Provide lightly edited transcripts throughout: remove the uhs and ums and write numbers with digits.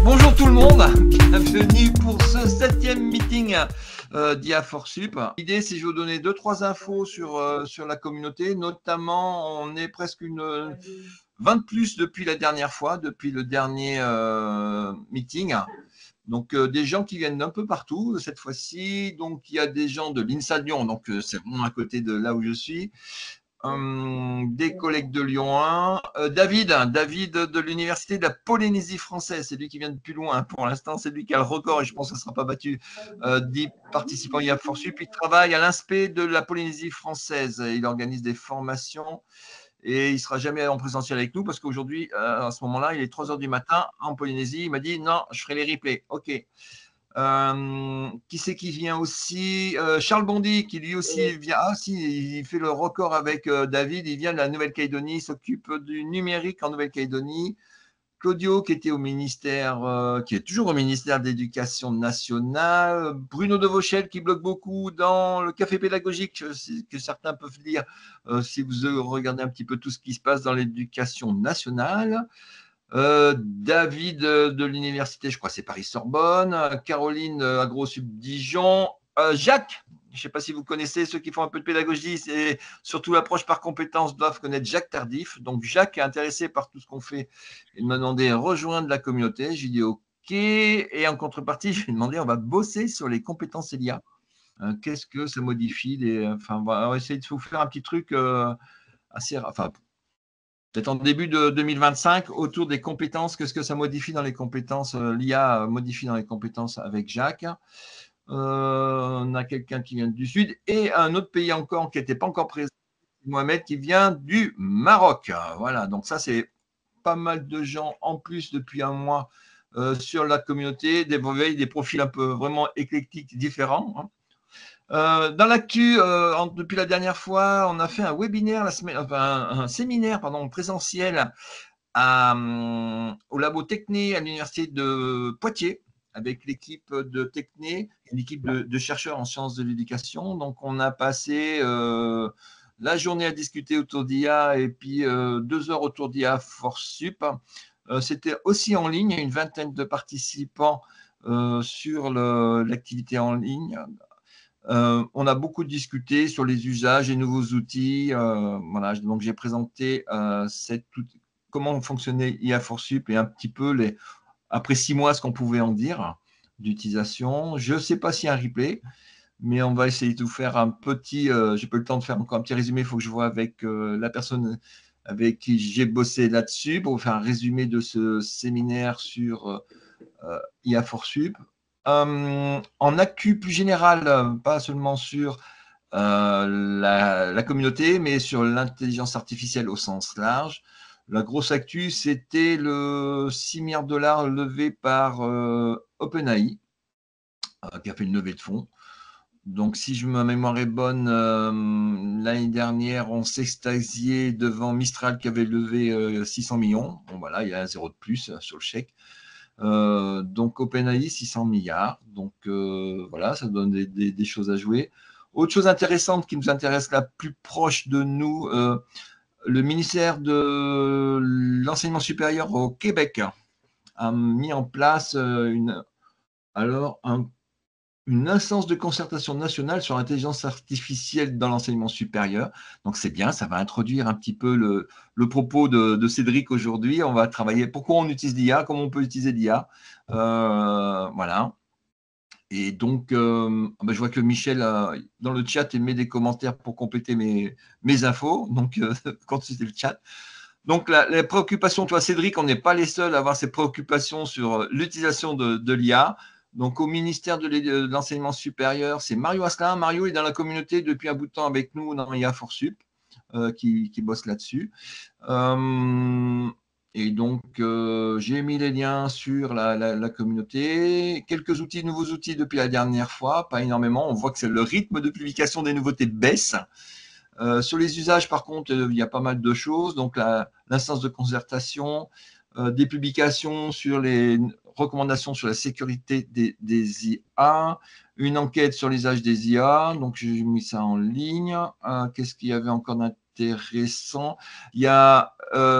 Bonjour tout le monde, bienvenue pour ce 7e meeting d'IA for Sup. L'idée, c'est de vous donner 2-3 infos sur la communauté, notamment on est presque une 20 de plus depuis la dernière fois, depuis le dernier meeting. Donc des gens qui viennent d'un peu partout cette fois-ci. Donc il y a des gens de l'INSA de Lyon, donc c'est vraiment à côté de là où je suis. Des collègues de Lyon 1. David de l'Université de la Polynésie française, c'est lui qui vient de plus loin. Pour l'instant, c'est lui qui a le record et je pense que ça ne sera pas battu. 10 participants IA for Sup. Il travaille à l'INSPE de la Polynésie française. Il organise des formations et il ne sera jamais en présentiel avec nous parce qu'aujourd'hui, à ce moment-là, il est 3 heures du matin en Polynésie. Il m'a dit non, je ferai les replays. OK. Qui c'est qui vient aussi Charles Bondy, qui lui aussi vient. Ah, si, il fait le record avec David. Il vient de la Nouvelle-Calédonie, il s'occupe du numérique en Nouvelle-Calédonie. Claudio, qui était au ministère, qui est toujours au ministère de l'Éducation nationale. Bruno de Vauchel, qui blogue beaucoup dans le café pédagogique, que certains peuvent lire si vous regardez un petit peu tout ce qui se passe dans l'éducation nationale. David de l'université, je crois c'est Paris-Sorbonne, Caroline AgroSup Dijon, Jacques, je ne sais pas si vous connaissez ceux qui font un peu de pédagogie, c'est surtout l'approche par compétences doivent connaître Jacques Tardif. Donc Jacques est intéressé par tout ce qu'on fait. Il m'a demandé de rejoindre la communauté. J'ai dit OK. Et en contrepartie, je lui ai demandé on va bosser sur les compétences ELIA. Qu'est-ce que ça modifie enfin, on va essayer de vous faire un petit truc assez. Enfin, peut-être en début de 2025, autour des compétences, qu'est-ce que ça modifie dans les compétences, l'IA modifie dans les compétences avec Jacques. On a quelqu'un qui vient du Sud et un autre pays encore qui n'était pas encore présent, Mohamed, qui vient du Maroc. Voilà, donc ça, c'est pas mal de gens en plus depuis un mois sur la communauté, des profils un peu vraiment éclectiques, différents. Hein. Dans l'actu, depuis la dernière fois, on a fait un webinaire, un séminaire présentiel au labo Techné à l'université de Poitiers avec l'équipe de Techné, une équipe de chercheurs en sciences de l'éducation. Donc, on a passé la journée à discuter autour d'IA et puis 2 heures autour d'IA for Sup. C'était aussi en ligne, il y a une vingtaine de participants sur l'activité en ligne. On a beaucoup discuté sur les usages et nouveaux outils. Voilà, donc j'ai présenté comment fonctionnait IA for Sup et un petit peu après 6 mois ce qu'on pouvait en dire d'utilisation. Je ne sais pas s'il y a un replay, mais on va essayer de vous faire un petit. J'ai pas eu le temps de faire encore un petit résumé. Il faut que je vois avec la personne avec qui j'ai bossé là-dessus pour vous faire un résumé de ce séminaire sur IA for Sup. En actu plus général, pas seulement sur la communauté, mais sur l'intelligence artificielle au sens large. La grosse actu, c'était le 6 milliards de dollars levé par OpenAI, qui a fait une levée de fonds. Donc, si ma mémoire est bonne, l'année dernière, on s'extasiait devant Mistral qui avait levé 600 millions. Bon, voilà, il y a un zéro de plus sur le chèque. Donc OpenAI 600 milliards. Donc voilà, ça donne des choses à jouer. Autre chose intéressante qui nous intéresse la plus proche de nous, le ministère de l'enseignement supérieur au Québec a mis en place une instance de concertation nationale sur l'intelligence artificielle dans l'enseignement supérieur. Donc, c'est bien, ça va introduire un petit peu le propos de Cédric aujourd'hui. On va travailler pourquoi on utilise l'IA, comment on peut utiliser l'IA. Voilà. Et donc, je vois que Michel, dans le chat, il met des commentaires pour compléter mes infos. Donc, consultez le chat. Donc, les préoccupations, toi, Cédric, on n'est pas les seuls à avoir ces préoccupations sur l'utilisation de l'IA. Donc, au ministère de l'enseignement supérieur, c'est Mario Asselin. Mario est dans la communauté depuis un bout de temps avec nous dans IA for Sup, qui bosse là-dessus. Et donc, j'ai mis les liens sur la communauté. Quelques nouveaux outils depuis la dernière fois, pas énormément. On voit que le rythme de publication des nouveautés baisse. Sur les usages, par contre, il y a pas mal de choses. Donc, l'instance de concertation, des publications sur les recommandations sur la sécurité des IA, une enquête sur l'usage des IA. Donc, j'ai mis ça en ligne. Qu'est-ce qu'il y avait encore d'intéressant? intéressant. Il y a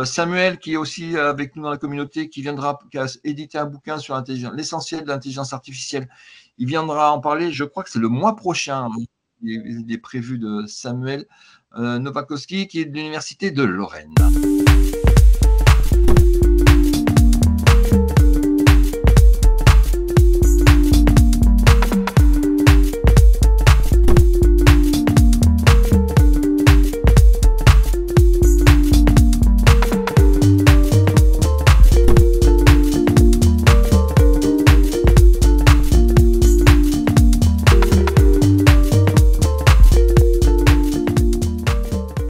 Samuel qui est aussi avec nous dans la communauté, qui a édité un bouquin sur l'essentiel de l'intelligence artificielle. Il viendra en parler, je crois que c'est le mois prochain. Il est prévu de Samuel Nowakowski, qui est de l'Université de Lorraine.